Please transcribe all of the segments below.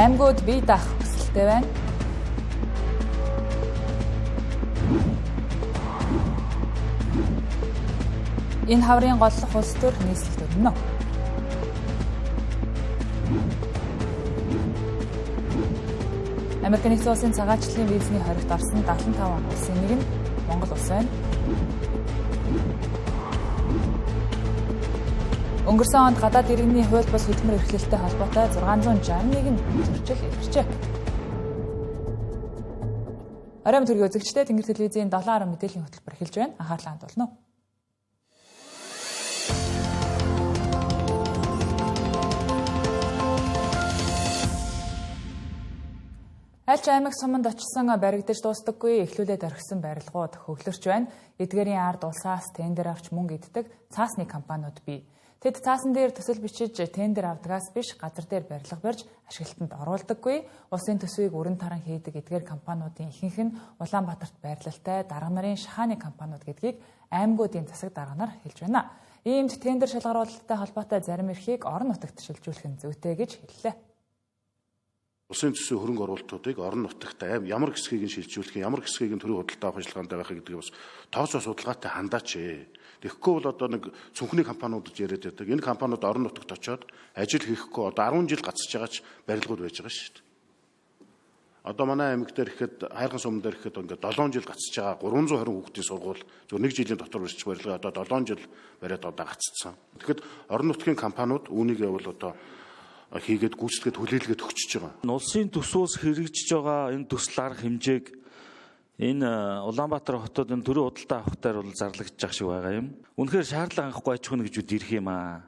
аймагуд бие даах хүсэлтэй байна. Энэ хаврын голлох улс төр нийслэлд өрнө. Америк нэгдсэн улсын цагаачлалын визний хоригт орсон 75 улсын нэг нь Монгол улс байна. Өнгөрсөн онд гадаад иргэний хууль бус хөдөлмөр эрхлэлтэй холбоотой 661 зөрчил илэрчээ. Оройн төргийн үзэгчдээ Тэнгэр телевизийн 7 мэдээллийн хөтөлбөр эхэлж байна. Анхаарлаа хандуулна уу. Альч аймаг суманд очсон баригдаж дуустдаггүй эхлүүлээд орхисон барилгууд хөглөрч байна. Эдгээрийн ард улсаас тендер авч мөнгө иддэг цаасны компаниуд бий. Тэд цаасан дээр төсөл бичиж тендер авдагаас биш газар дээр барилга барьж ашиглалтанд оруулдаггүй. Улсын төсвийг өрн таран хийдэг эдгээр компаниудын ихэнх нь Улаанбаатарт байрлалтай дарга нарын шахааны компаниуд гэдгийг аймагуудын засаг дарга нар хэлж байна. Иймд тендер шалгаруулалттай холбоотой зарим эрхийг орон нутагт шилжүүлэх нь зүйтэй гэж хэллээ. Улсын төсвийн хөрөнгө оруулалтуудыг орон нутагт ямар хэсгийг нь шилжүүлэх, ямар хэсгийг нь төрийн худалдаа авах ажиллагаанд байх гэдгийг бас тооцоо судалгаатай хандаач. Тэгэхгүй бол одоо нэг цүнхний компаниудад яриад байдаг. Энэ компаниуд орон нутагт очиод ажил хийхгүй одоо 10 жил гацж байгаач барилгууд байж байгаа шүү дээ. Одоо манай аймаг дээр ихэд хайрхан суман дээр ихэд ингээд 7 жил гацж байгаа 320 хүүхдийн сургууль зөв 1 жилийн дотор барьчих барилга одоо 7 жил бариад одоо гаццсан. Тэгэхэд орон нутгийн компаниуд үүнийг бол одоо хийгээд гүйцэтгээд хүлээлгээд өгчөж байгаа. Улсын төсвөөс хэрэгжиж байгаа энэ төсөл арга хэмжээг энэ Улаанбаатар хотод энэ төрийн худалдаа авахтаар бол зарлагдчих шиг байгаа юм. Үнэхээр шаардлага анхахгүй аж ахуйн нэгжүүд ирэх юм аа.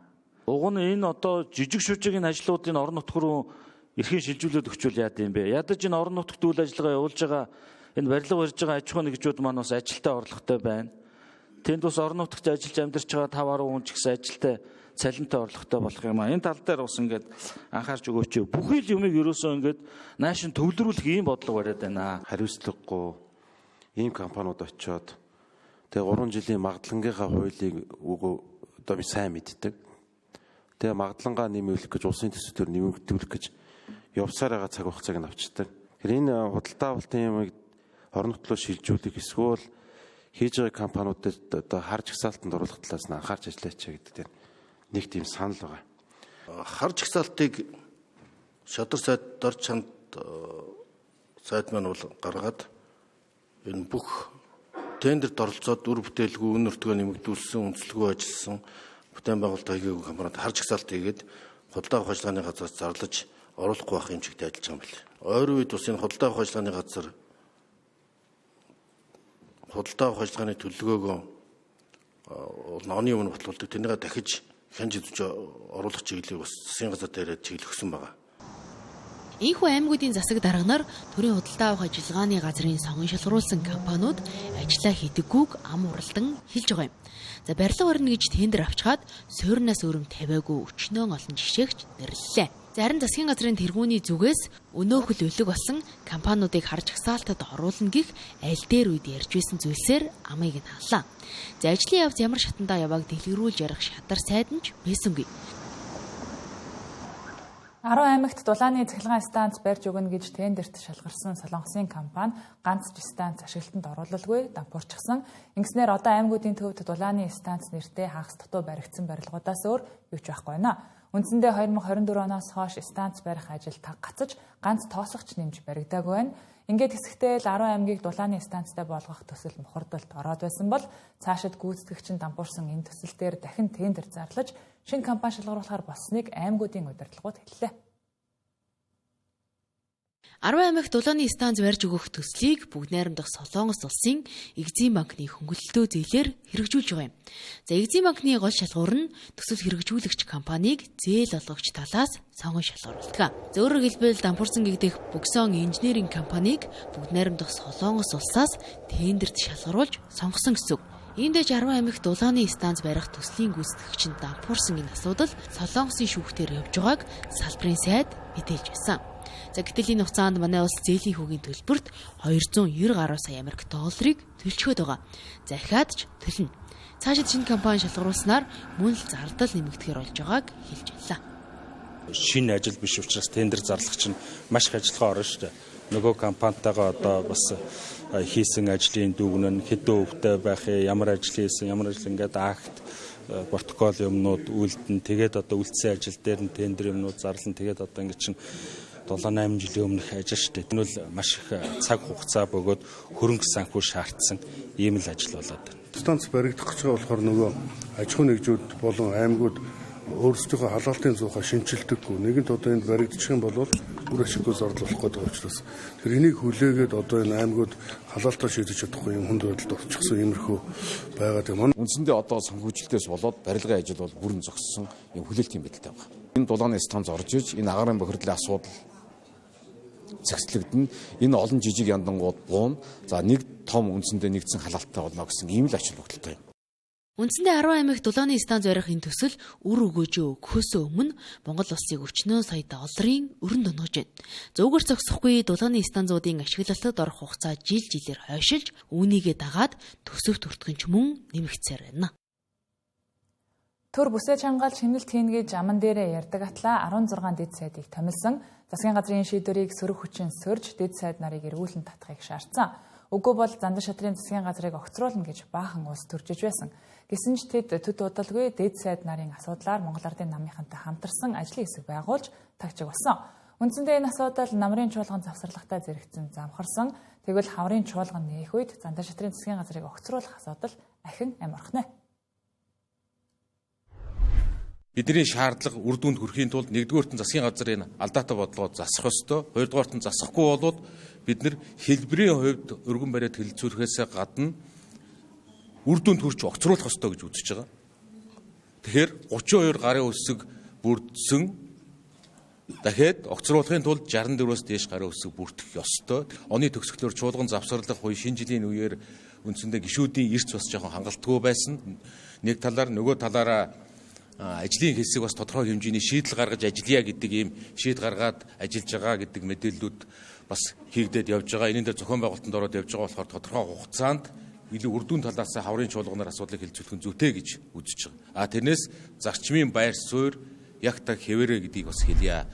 Уг нь энэ одоо жижиг шүжигийн ажлуудын орон нутг руу эрхийн шилжүүлээд өгчүүл яад юм бэ? Ядаж энэ орон нутгт үйл ажиллагаа явуулж байгаа энэ барилга барьж байгаа аж ахуйн нэгжүүд маань бас ажилтаа орлоготой байна. Тэнд бас орон нутагт ажиллаж амьдарч байгаа 5-10 хүн ч гэсэн ажилтаа цалинтай орлоготой болох юм аа. Энэ тал дээр бас ингээд анхаарч өгөөч. Бүхий л юмыг ерөөсөө ингээд наашин төвлөрүүлэх ийм бодлого бариад байна. Хариуцлагагүй ийм компаниуд очиод тэгээ 3 жилийн магадлангийнхаа хуулийг одоо би сайн мэддэг. Тэгээ магадлангаа нэмүүлэх гэж улсын төсвөөр нэмэгдүүлэх гэж явсаар байгаа цаг хугацааг нь авчдаг. Тэгэхээр энэ худалдаа авалтын юмыг орон нутлоо шилжүүлэх эсвэл хийж байгаа компаниудад одоо харж хсаалтанд оруулах талаас нь анхаарч ажиллаач гэдэг нэг тийм санал байгаа. Харж хсаалтыг шадар сайд дор чанд сайд маань бол гаргаад энэ бүх тендерт оролцоод үр бүтээлгүй үн нөртгөө нэмэгдүүлсэн, үндэслэгөө ажилласан бүтээн байгуулалтын хийгээгүй компаниуд харж хсаалт хийгээд худалдаа авах ажиллагааны газраас зарлаж оруулахгүй байх юм чигт ажиллаж байгаа юм байна. Ойр үед бас энэ худалдаа авах ажиллагааны газар худалдаа авах ажиллагааны төлөвлөгөөгөө оны өмнө батлуулдаг. Тэрнийгээ дахиж хянж идэж оруулах чиглэлийг бас засгийн газар дээр чиглэлсэн байгаа. Ийхүү аймагуудын засаг дарга нар төрийн худалдаа авах ажиллагааны газрын сонгон шалгаруулсан компаниуд ажиллаа хийдэггүйг ам уралдан хэлж байгаа юм. За барилга барьна гэж тендер авчгаад суурнаас өрөм тавиагүй өчнөө олон жишээгч нэрлэлээ. Зарим засгийн газрын тэргүүний зүгээс өнөөхөл өлөг болсон компаниудыг харж хсаалтад оруулна гэх аль дээр үед ярьж байсан зүйлсээр амыг нь хаалаа. За ажлын явц ямар шатандаа явааг дэлгэрүүлж ярих шатар сайд нь ч байсангүй. 10 аймагт дулааны цахилгаан станц барьж өгнө гэж тендерт шалгарсан Солонгосын компани ганц ч станц ашиглалтанд оруулалгүй дампуурчихсан. Ингэснээр одоо аймагуудын төвд дулааны станц нэртэй хагас дутуу баригдсан барилгуудаас өөр юу ч байхгүй байна. Үндсэндээ 2024 оноос хойш станц барих ажил гацаж ганц тоосгоч нэмж баригдаагүй байна. Ингээд хэсэгтэй л 10 аймгийг дулааны станцтай болгох төсөл мухардалд ороод байсан бол цаашид гүйцэтгэгч нь дампуурсан энэ төсөл дээр дахин тендер зарлаж шинэ компани шалгаруулахаар болсныг аймагуудын удирдлагууд хэллээ. 10 аймагт дулааны станц барьж өгөх төслийг бүгд найрамдах Солонгос улсын Экзим банкны хөнгөлөлтөө зээлээр хэрэгжүүлж байгаа юм. За Экзим банкны гол шалгуур нь төсөл хэрэгжүүлэгч компанийг зээл олгогч талаас сонгон шалгаруулдаг. Өөрөөр хэлбэл дампуурсан гэгдэх Бөксөн инженеринг компанийг бүгд найрамдах Солонгос улсаас тендерт шалгаруулж сонгосон гэсэн үг. Эндэж 10 аймагт дулааны станц барих төслийн гүйцэтгэгчид дампуурсан энэ асуудал Солонгосын шүүхтээр явж байгааг салбарын сайд мэдээлж байсан. За гэтэл энэ хугацаанд манай улс зээлийн хүүгийн төлбөрт 290 гаруй сая Америк долларыг төлчгөөд байгаа. Захиад ч төлнө. Цаашид шинэ компани шалгаруулснаар мөн л зардал нэмэгдэхээр болж байгааг хэлж байлаа. Шинэ ажил биш учраас тендер зарлах чинь маш их ажиллагаа орно шүү дээ. Нөгөө компанитайгаа одоо бас хийсэн ажлын дүгнэн хэдэн өвтэй байх, ямар ажил хийсэн, ямар ажил ингээд акт, протокол юмнууд үлдэн, тэгээд одоо үлдсэн ажил дээр нь тендер юмнууд зарлан, тэгээд одоо ингээд чинь 7-8 жилийн өмнөх ажил шүү дээ. Энэ бол маш их цаг хугацаа бөгөөд хөрөнгө санхүү шаардсан ийм л ажил болоод байна. Станц баригдах гэж байгаа болохоор нөгөө аж ахуйн нэгжүүд болон аймагуд өөрсдийнхөө халаалтын зуухаа шинчилдэггүй. Нэгэнт одоо энд баригдчих юм бол үр ашиггүй зардал болох гэдэг учраас тэр энийг хүлээгээд одоо энэ аймагуд халаалтаа шийдэж чадахгүй юм хүнд байдалд орчихсон иймэрхүү байгаад юм. Үндсэндээ одоо санхүүжилтээс болоод барилгын ажил бол бүрэн зогссон юм хүлээлтийн байдалтай байна. Энэ дулааны станц орж иж энэ агаарын бохирдлын асуудал зэгцлэгдэн энэ олон жижиг яндангууд буун за нэг том үндсэндээ нэгдсэн халаалттай болно гэсэн ийм л ач холбогдолтой юм. Үндсэндээ 10 аймагт дулааны станц барих энэ төсөл үр өгөөжөө өгөхөөс өмнө Монгол улсыг өчнөө сая долларын өрн дөнгөж байна. Зөвгөр зогсохгүй дулааны станцуудын ашиглалтад орох хугацаа жил жилээр хойшилж үүнийгээ дагаад төсөв төртгөн ч мөн нэмэгцээр байна. Төр бүсээ чангаалж хэмнэлт хийн гэж аман дээрээ ярьдаг атла 16 дэд сайдыг томилсон. Засгийн газрын шийдвэрийг сөрөг хүчин сөрж дэд сайд нарыг эргүүлэн татахыг шаардсан. Үгүй бол Зандан шатрын засгийн газрыг огцруулна гэж баахан улс төржиж байсан. Гэсэн ч тэд төд удалгүй дэд сайд нарын асуудлаар Монгол Ардын намынхантай хамтарсан ажлын хэсэг байгуулж тагчиг болсон. Үндсэндээ энэ асуудал намрын чуулган завсарлагатай зэрэгцэн замхарсан. Тэгвэл хаврын чуулган нээх үед Зандан шатрын засгийн газрыг огцруулах асуудал ахин амархнэ. Бидний шаардлага үр дүнд хүрэхийн тулд нэгдүгээрт нь засгийн газрын алдаатай бодлогоо засах ёстой. Хоёрдугаарт нь засахгүй болоод бид нар хэлбэрийн хувьд өргөн бариад хэлэлцүүлэхээс гадна үр дүнд хүрч огцруулах ёстой гэж үзэж байгаа. Тэгэхээр 32 гарын үсэг бүрдсэн дахиад огцруулахын тулд 64-өөс дээш гарын үсэг бүрдэх ёстой. Оны төгсгөлөөр чуулган завсарлах үе шинэ жилийн үеэр үндсэндээ гишүүдийн эрс бас жоохон хангалтгүй байсан. Нэг талаар нөгөө талаараа ажлын хэсэг бас тодорхой хэмжээний шийдэл гаргаж ажиллая гэдэг ийм шийд гаргаад ажиллаж байгаа гэдэг мэдээллүүд бас хийгдээд явж байгаа. Энэ дээр зохион байгуулалтанд ороод явж байгаа болохоор тодорхой хугацаанд илүү үр дүн талаас хаврын чуулганаар асуудлыг хэлцүүлэх нь зүйтэй гэж үзэж байгаа. Тэрнээс зарчмын байр суурь яг та хэвээрээ гэдгийг бас хэлье.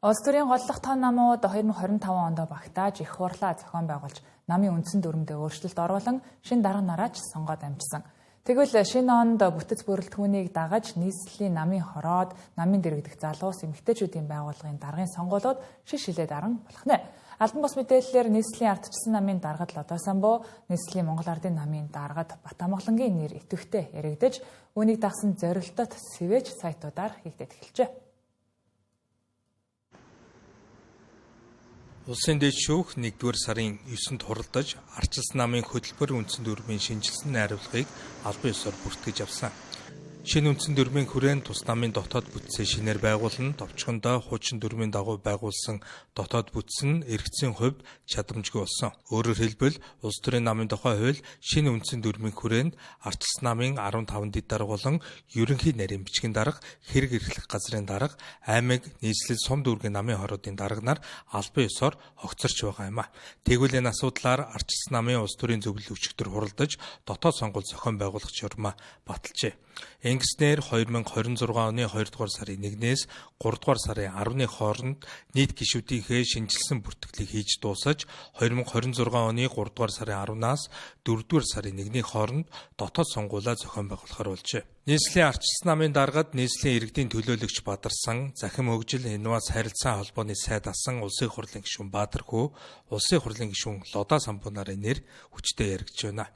Улс төрийн голлох тоо намууд 2025 онд багтааж их хурлаа зохион байгуулж намын үндсэн дүрмдээ өөрчлөлт оруулан шинэ дарга нараач сонгоод амжсан. Тэгвэл шинэ онд бүтэц бүрэлдэхүүнийг дагаж нийслэлийн намын хороод, намын дэргэдэх залуус эмэгтэйчүүдийн байгууллагын даргын сонгуулиуд шиш хилээд аран болох нэ. Албан бус мэдээллээр нийслэлийн ардчилсан намын даргад Лодо Самбуу, нийслэлийн Монгол Ардын намын даргад Батамгалангийн нэр идэвхтэй яригдаж, үүнийг дагсан зорилтот сэвэж сайтуудаар хийгдэж эхэлжээ. Улсын дэд шүүх 1-р сарын 9-нд хуралдаж ардчилсан намын хөтөлбөр үндсэн дүрмийн шинжилсэн найруулгыг албан ёсоор бүртгэж авсан. Шинэ үндсэн дүрмийн хүрээнд тус намын дотоод бүтцээ шинээр байгуулна, товчхондоо хуучин дүрмийн дагуу байгуулсан дотоод бүтц нь эргэцийн хувьд чадамжгүй болсон. Өөрөөр хэлбэл улс төрийн намын тухай хууль шинэ үндсэн дүрмийн хүрээнд ардчилсан намын 15 дэд дарга болон ерөнхий нарийн бичгийн дарга, хэрэг эрхлэх газрын дарга, аймаг, нийслэл, сум дүүргийн намын хоруудын дарга нар албан ёсоор огцорч байгаа юм а. Тэгвэл энэ асуудлаар ардчилсан намын улс төрийн зөвлөл өчигдөр хуралдаж дотоод сонгуул зохион байгуулах журмаа баталжээ. Ингэснээр 2026 оны 2 дугаар сарын 1-ээс 3 дугаар сарын 10-ны хооронд нийт гишүүдийнхээ шинжилсэн бүртгэлийг хийж дуусаж 2026 оны 3 дугаар сарын 10-наас 4 дугаар сарын 1-ний хооронд дотоод сонгуулаа зохион байгуулахар болжээ. Нийслэлийн ардчилсан намын даргад нийслэлийн иргэдийн төлөөлөгч Бадарсан, захим хөгжил, инновац харилцаа холбооны сайд асан улсын хурлын гишүүн Баатар Хүү, улсын хурлын гишүүн Лодо Самбуу нарын нэр хүчтэй яригдж байна.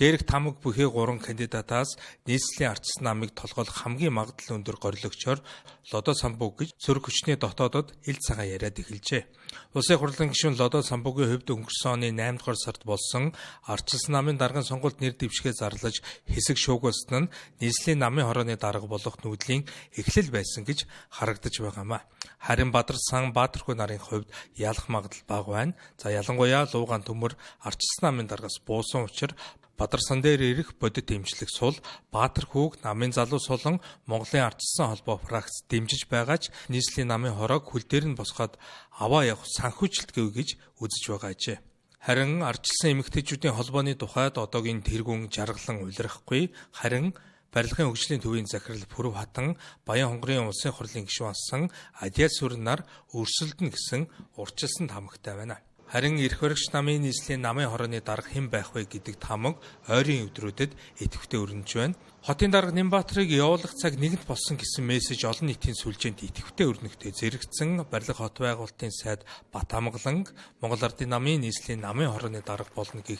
Дээрх тамга бүхий 3 кандидатаас нийслэлийн ардчилсан намыг толгойлох хамгийн магадлал өндөр горилогчоор Лодо Самбуу гэж сөрөг хүчний дотоодод ил цагаан яриад эхэлжээ. Улсын хурлын гишүүн Лодо Самбуугийн хувьд өнгөрсөн оны 8 дугаар сард болсон ардчилсан намын даргын сонгуульд нэр дэвшгээ зарлаж хэсэг шуугуулсан нь нийслэлийн намын хорооны дарга болох нүүдлийн эхлэл байсан гэж харагдаж байгаамаа. Харин Бадарсан, Баатар Хүү нарын хувьд ялах магадлал бага байна. Ялангуяа Луугаан төмөр ардчилсан намын даргаас буусан учраас Бадарсан дээр ирэх бодит дэмжлэг сул Баатар Хүүг намын залуу сулан Монголын ардчилсан холбоо фракц дэмжиж байгаа ч нийслэлийн намын хороог хөл дээр нь босгоод аваа явах санхүүжилтгүй гэж үзэж байгаа ажээ. Харин ардчилсан эмэгтэйчүүдийн холбооны тухайд одоогийн тэргүүн жаргалан улирахгүй, харин барилгын хөгжлийн төвийн захирал Пүрэв Хатан Баян хонгорын улсын хурлын гишүүн асан Адиас Сүрнаар өрсөлдөн гэсэн урьдчилсан тамагтай байна. Харин эрх баригч намын нийслэлийн намын хорооны дарга хэн байх вэ гэдэг тамаг ойрын өдрүүдэд идэвхтэй өрнөж байна. Хотын дарга Нямбатарыг явуулах цаг нэгэнт болсон гэсэн мессеж олон нийтийн сүлжээнд идэвхтэй өрнөхтэй зэрэгцсэн барилга хот байгуулалтын сайд Бат Амгаланг Монгол Ардын намын нийслэлийн намын хорооны дарга болно гэх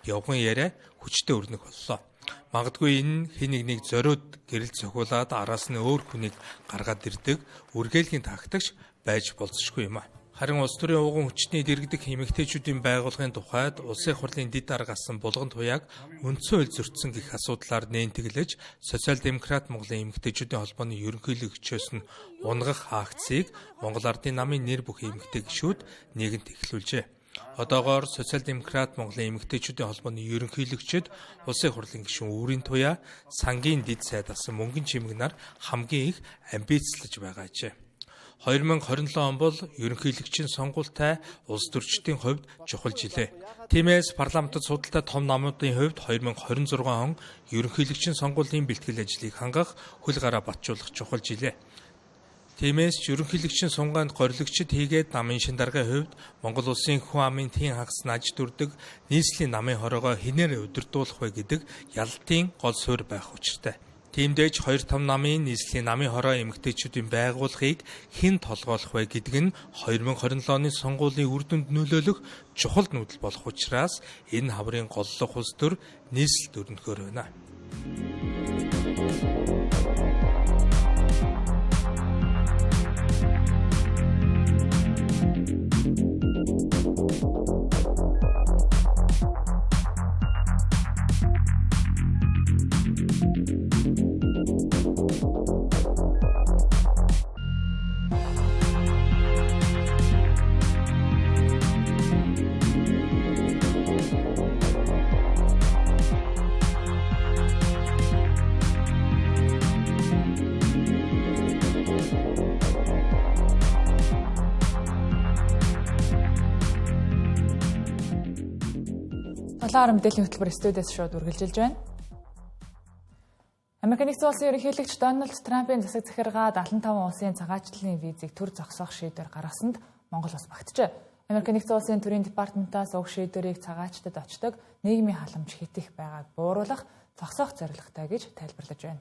явган яриа хүчтэй өрнөх боллоо. Магадгүй энэ хэн нэгнийг зориуд гэрэл цохиулаад араас нь өөр хүнийг гаргаад ирдэг үргэлгийн тактикч байж болзошгүй юм а. Харин улс төрийн ууган хүчний дэргэдэх эмэгтэйчүүдийн байгууллагын тухайд улсын хурлын дэд дарга асан Булган Туяаг үндсэн хууль зөрчсөн гэх асуудлаар нээнтэглэж социал-демократ Монголын эмэгтэйчүүдийн холбооны ерөнхийлөгчөөс нь унгах акцийг Монгол Ардын намын нэр бүх эмэгтэй гишүүд нэгэнт эхлүүлжээ. Одоогоор социал-демократ Монголын эмэгтэйчүүдийн холбооны ерөнхийлөгчд улсын хурлын гишүүн Үүрийн Туяа сангийн дэд сайд асан Мөнгөн Чимэг нар хамгийн их амбицлаж байгаа ажээ. 2027 он бол ерөнхийлөгчийн сонгуультай улс төрчдийн хувьд чухал жилээ. Тиймээс парламентод судалтай том намуудын хувьд 2026 он ерөнхийлөгчийн сонгуулийн бэлтгэл ажлыг хангах хөл гараа батжуулах чухал жилээ. Тиймээс ерөнхийлөгчийн сунгаанд горилогчд хийгээд намын шин даргын хувьд Монгол улсын хүн амын тийн хагас наж дүрдэг нийслэлийн намын хороогоо хинээр удирдуулах вэ гэдэг ялалтын гол суурь байх учиртай. Тиймдээж 2 том намын нийслэлийн намын хороо эмэгтэйчүүдийн байгууллагыг хэн толгойлох вэ гэдэг нь 2027 оны сонгуулийн үр дүнд нөлөөлөх чухал нүүдэл болох учраас энэ хаврын голлох улс төр нийслэл өрнөхөөр байна. Улаан мэдээллийн хөтөлбөр студиэс шууд үргэлжилж байна. Америк нэгдсэн улсын ерөнхийлөгч Дональд Трампын засаг захиргаа 75 улсын цагаачлалын визийг төр зогсоох шийдвэр гаргасанд Монгол улс багтжээ. Америк нэгдсэн улсын төрийн департаментаас уг шийдвэрийг цагаачтад очдог нийгмийн халамж хит их байгааг бууруулах зогсоох зорилготой гэж тайлбарлаж байна.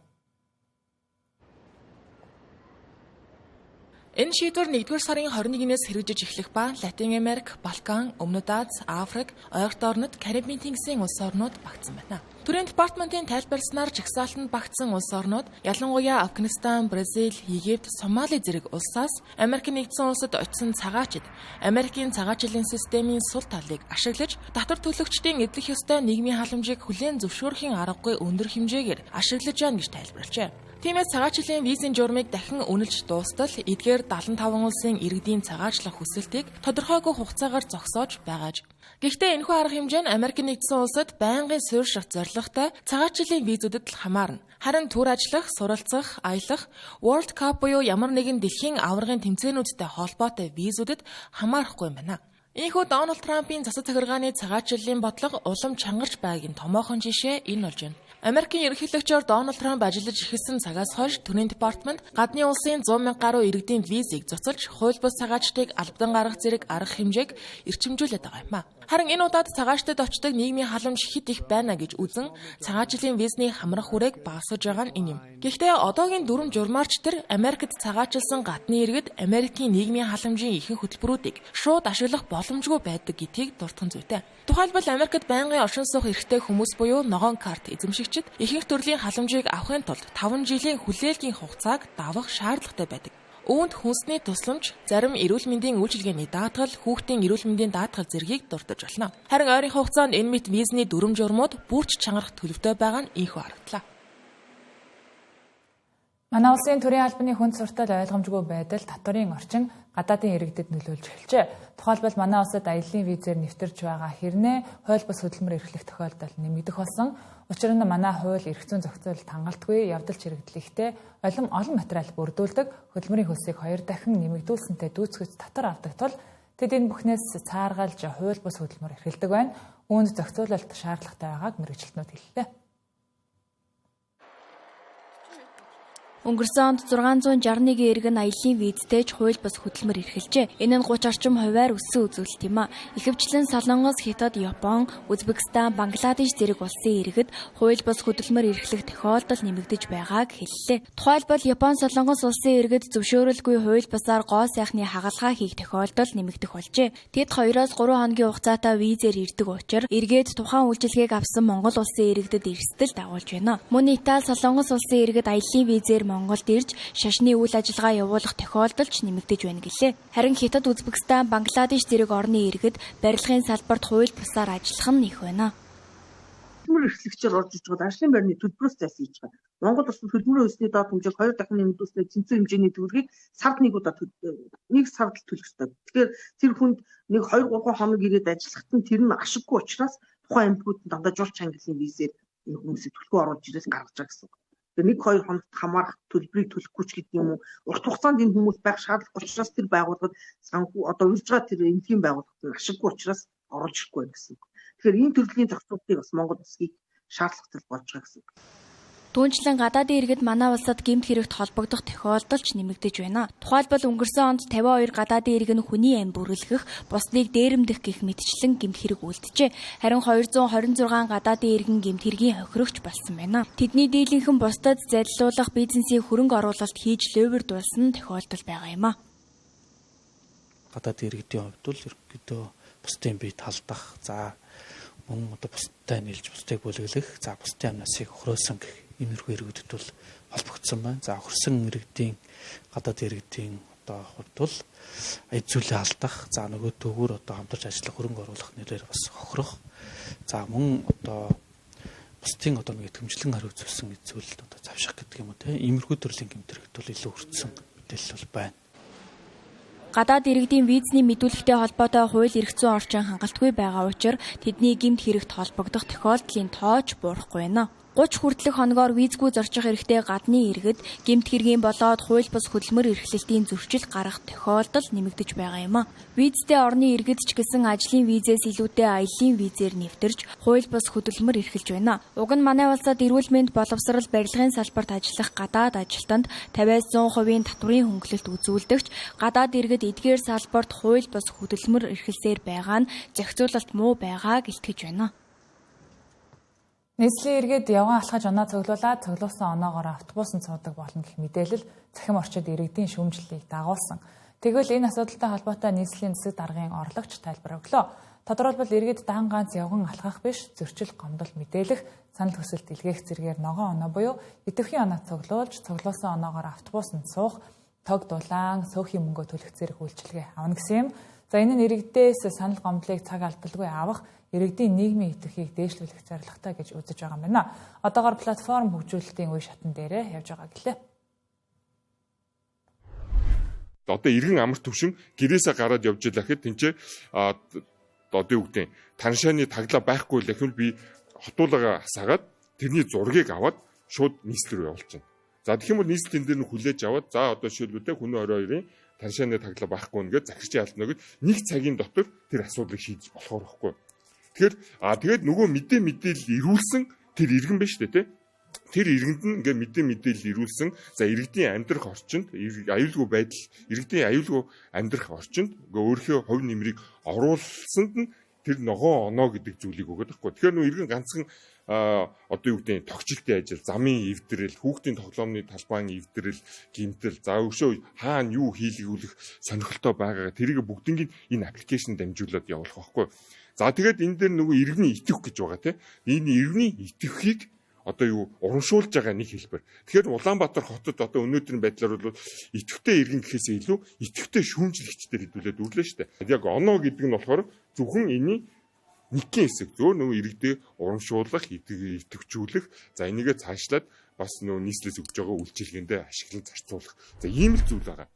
Энэ шийдвэр 1-р сарын 21-ээс хэрэгжиж эхлэх ба Латин Америк, Балкан, Өмнөд Аз, Африк, Ойролт орнод, Карибын тэнгисийн улс орнууд багтсан байна. Төрийн департаментын тайлбарласнаар жагсаалтанд багтсан улс орнууд ялангуяа Афганистан, Бразил, Египт, Сомали зэрэг улсаас Америк нэгдсэн улсад очисон цагаачид Америкийн цагаачлалын системийн сул талыг ашиглаж татвар төлөгчдийн эдлэх ёстой нийгмийн халамжийг хүлээн зөвшөөрөхийн аргагүй өндөр хэмжээгээр ашиглаж байна гэж тайлбарлажээ. Тиймээс цагаачлалын визийн журмыг дахин үнэлж дуустал эдгээр 75 улсын иргэдийн цагаачлах хүсэлтийг тодорхойгүй хугацаагаар зогсоож байгааж. Гэхдээ энэхүү арга хэмжээ нь Америк нэгдсэн улсад байнгын суурьших зорилготой цагаачлалын визүүдэд л хамаарна. Харин төр ажиллах, суралцах, аялах, World Cup буюу ямар нэгэн дэлхийн аваргын тэмцээнүүдтэй холбоотой визүүдэд хамаарахгүй юм байна. Ийхүү Дональд Трампын засаг захиргааны цагаачлалын бодлого улам чангарч байгааг нь томоохон жишээ энэ болж байна. Америкийн ерөнхийлөгчөөр Дональд Трамп ажиллаж эхэлсэн цагаас хойш төрийн департамент гадны улсын 100,000 гаруй иргэдийн визийг зоцолж хууль бус цагаачдыг албадан гаргах зэрэг арга хэмжээг эрчимжүүлээд байгаа юм а. Харин энэ удаад цагаачдад очдог нийгмийн халамж хит их байна гэж үзэн цагаачлалын визний хамрах хүрээг багасгаж байгаа нь энэ юм. Гэхдээ одоогийн дүрм журмаарч төр Америкт цагаачилсан гадны иргэд Америкийн нийгмийн халамжийн ихэнх хөтөлбөрүүдийг шууд ашиглах боломжгүй байдаг гэдгийг дурдсан зүйтэй. Тухайлбал Америкт байнгын оршин суух эрхтэй хүмүүс буюу ногоон карт эзэмшигчид ихэнх төрлийн халамжийг авахын тулд 5 жилийн хүлээлгийн хугацааг давах шаардлагатай байдаг. Үүнд хүнсний тусламж, зарим эрүүл мэндийн үйлчилгээний даатгал, хүүхдийн эрүүл мэндийн даатгал зэргийг дурдж болно. Харин ойрын хугацаанд энэ мэт визний дүрм журмууд бүрч чангарах төлөвтэй байгаа нь ийхүү харагдлаа. Манай улсын төрийн албаны хүнд суртал ойлгомжгүй байдал татварын орчин гадаадын иргэдэд нөлөөлж эхэлжээ. Тухайлбал манай улсад аяллаа визээр нэвтэрч байгаа хэрнээ хууль бус хөдөлмөр эрхлэх тохиолдол нэмэгдэх болсон. Учир нь манай хууль эрх зүйн зохицуулалт хангалтгүй явдал чирэгдлэхтэй олон материал бүрдүүлдэг хөдөлмөрийн хөлсийг 2 дахин нэмэгдүүлсэнтэй дүүцгэж татвар авдаг тул тэд энэ бүхнээс цааргалж хууль бус хөдөлмөр эрхэлдэг байна. Үүнд зохицуулалт шаардлагатай байгааг мэргэжилтнүүд хэллээ. Өнгөрсөн онд 661 иргэн аяллийн визтэй ч хууль бус хөдөлмөр эрхэлжээ. Энэ нь 30 орчим хувиар өссөн үзүүлэлт юм а. Ихэвчлэн Солонгос, Хятад, Япон, Узбекистан, Бангладеш зэрэг улсын иргэд хууль бус хөдөлмөр эрхлэх тохиолдол нэмэгдэж байгааг хэллээ. Тухайлбал Япон, Солонгос улсын иргэд зөвшөөрөлгүй хууль бусаар гоо сайхны хагалгаа хийх тохиолдол нэмэгдэх болжээ. Тэд 2-3 хоногийн хугацаатай визээр ирдэг учраас эргээд тухайн үйлчилгээг авсан Монгол улсын иргэдэд эрсдэл дагуулж байна. Мөн Итали, Солонгос улсын иргэд аяллийн визээр Монголд ирж шашны үйл ажиллагаа явуулах тохиолдол ч нэмэгдэж байна гэлээ. Харин Хятад, Узбекистан, Бангладеш зэрэг орны иргэд барилгын салбарт хууль бусаар ажиллах нь их байна. Хөдөлмөр эрхлэгчээр орж иж байгаа ажлын байрны төлбөрөөс зайлсхийж байгаа. Монгол улсад хөдөлмөрийн өсний доод хэмжээг 2 дахин нэмэгдүүлснээр тэнцвэр хэмжээний төгрөгийг сард нэг удаа нэг сард төлөх ёстой. Тэгэхээр тэр хүнд нэг 2-3 хоног ирээд ажиллахад нь тэр нь ашиггүй учраас тухайн эмнэлгүүд нь дандаа жуулч ангиллын визээр энэ хүмүүсийг төлхөө оруулж ирээс гаргаж байгаа гэсэн. Тэгээ 1-2 хоногт хамаарах төлбөрийг төлөхгүй ч гэдэг юм уу. Урт хугацаанд энэ хүмүүс байх шаардлагагүй учраас тэр байгууллагад санхүү одоо урьж байгаа тэр эмнэлгийн байгууллагад нь ашиггүй учраас оруулж ирэхгүй байна гэсэн. Тэгэхээр энэ төрлийн зохицуултыг бас Монгол улсыг шаардлагатай болж байгаа гэсэн. Түүнчлэн гадаадын иргэд манай улсад гэмт хэрэгт холбогдох тохиолдол ч нэмэгдэж байна. Тухайлбал өнгөрсөн онд 52 гадаадын иргэн хүний амь бүрлгэх, бусныг дээрэмдэх гэх мэтчлэн гэмт хэрэг үлджээ. Харин 226 гадаадын иргэн гэмт хэргийн хохирогч болсон байна. Тэдний дийлэнхэн бусдад залилуулах бизнесийн хөрөнгө оруулалт хийж лөөвөрдүүлсэн тохиолдол байгаа юм а. Гадаадын иргэдийн хувьд л ерөнхийдөө бусдын бие талдах, за мөн одоо бусдтай нийлж бусдыг бүлэглэх, за бусдын амнасыг хөрөөсөн гэх иймэрхүү иргэдэд бол холбогдсон байна. За хөрсөн иргэдийн гадаад иргэдийн одоо хувьд бол эд зүйлээ алдах, за нөгөө төгөөр одоо хамтарч ажиллах, хөрөнгө оруулах нэрээр бас хохирох. За мөн одоо бусдын одоо нэг итгэмжлэн хариу үзүүлсэн эд зүйлд одоо завших гэдэг юм уу те. Иймэрхүү төрлийн гэмтэрэгт бол илүү өртсөн мэдээлэл бол байна. Гадаад иргэдийн визний мэдүүлэгтэй холбоотой хууль эрх зүйн орчин хангалтгүй байгаа учраас тэдний гэмт хэрэгт холбогдох тохиолдлын тооч буурахгүй байна. 30 хүртэлх хоногоор визгүй зорчих эрхтэй гадны иргэд гэмт хэргийн болоод хууль бус хөдөлмөр эрхлэлтийн зөрчил гарах тохиолдол нэмэгдэж байгаа юм а. Визтэй орны иргэд ч гэсэн ажлын визээс илүүтэй аяллийн визээр нэвтэрч хууль бус хөдөлмөр эрхэлж байна. Уг нь манай улсад эрүүл мэнд боловсрал барилгын салбарт ажиллах гадаад ажилтнанд 50-100% татврын хөнгөлөлт үзүүлдэгч гадаад иргэд эдгээр салбарт хууль бус хөдөлмөр эрхэлсээр байгаа нь зохицуулалт муу байгааг илтгэж байна. Нийслэлийн иргэд явган алхаж оноо цуглуулаад цуглуулсан оноогоор автобусанд суудаг болно гэх мэдээлэл цахим орчид иргэдийн шүүмжлэлийг дагуулсан. Тэгвэл энэ асуудалтай холбоотой нийслэлийн засаг даргын орлогч тайлбар өглөө. Тодорхойлбол иргэд дан ганц явган алхах биш, зөрчил гомдол мэдээлэх, санал хүсэлт илгээх зэргээр ногоон оноо буюу идэвхий оноо цуглуулж цуглуулсан оноогоор автобусанд суух, тог дулаан, сөөхий мөнгө төлөх зэрэг үйлчилгээ авна гэсэн юм. За энэ нь иргэдээс санал гомдлыг цаг алдалгүй авах, иргэдийн нийгмийн идэвхийг дээшлүүлэх зорилготой гэж үзэж байгаа юм байна. Одоогоор платформ хөгжүүлэлтийн үе шатн дээрээ явж байгаа гэлээ. Одоо иргэн амар төвшин гэрээсээ гараад явж илаа гэхэд тэнцээ одоо юу гэдэг таншааны таглаа байхгүй л ахвал би хотуулага хасаагаад тэрний зургийг аваад шууд нийслэл рүү явуулж байна. За тэгэх юм бол нийслэл энэ дээр нь хүлээж аваад за одоо жишээлбэл хүн 22-ын таншааны таглаа байхгүй нэгээд захирчийн алдна гэж нэг цагийн дотор тэр асуудлыг шийдэж болохоор байхгүй. Тэгэхээр тэгээд нөгөө мэдээлэл ирүүлсэн тэр иргэн байна шүү дээ тий. Тэр иргэнд нь ингээ мэдээлэл ирүүлсэн за иргэдийн амьдрах орчинд аюулгүй байдал иргэдийн аюулгүй амьдрах орчинд ингээ өөрийнхөө хувь нэмрийг оруулсанд нь тэр ногоон оноо гэдэг зүйлийг өгöd байхгүй. Тэгэхээр нөгөө иргэн ганцхан одоо юу гэдэг тогтчлтын ажил, замын эвдрэл, хүүхдийн тоглоомны талбайн эвдрэл, гэмтэл, за өшөө хаана юу хийлгүүлэх сонирхолтой байгаа тэрийг бүгднийг энэ аппликейшн дамжуулаад явуулах байхгүй. За тэгээд энэ дээр нөгөө иргэний итгэх гэж байгаа тийм. Энэ иргэний итгэхийг одоо юу урамшуулж байгаа нэг хэлбэр. Тэгэхээр Улаанбаатар хотод одоо өнөөдрийн байдлаар бол итгэвтэй иргэн гэхээсээ илүү итгэвтэй шүүмжлэгчдэр хэдүүлээд үрлээ шүү дээ. Яг оноо гэдэг нь болохоор зөвхөн энэний нэгэн хэсэг зөөр нөгөө иргэдээ урамшуулах, итгэвчүүлэх, за энийгээ цаашлаад бас нөгөө нийслэлээс өгж байгаа үйлчилгээндээ ашиглан зарцуулах. За ийм л зүйл байгаа.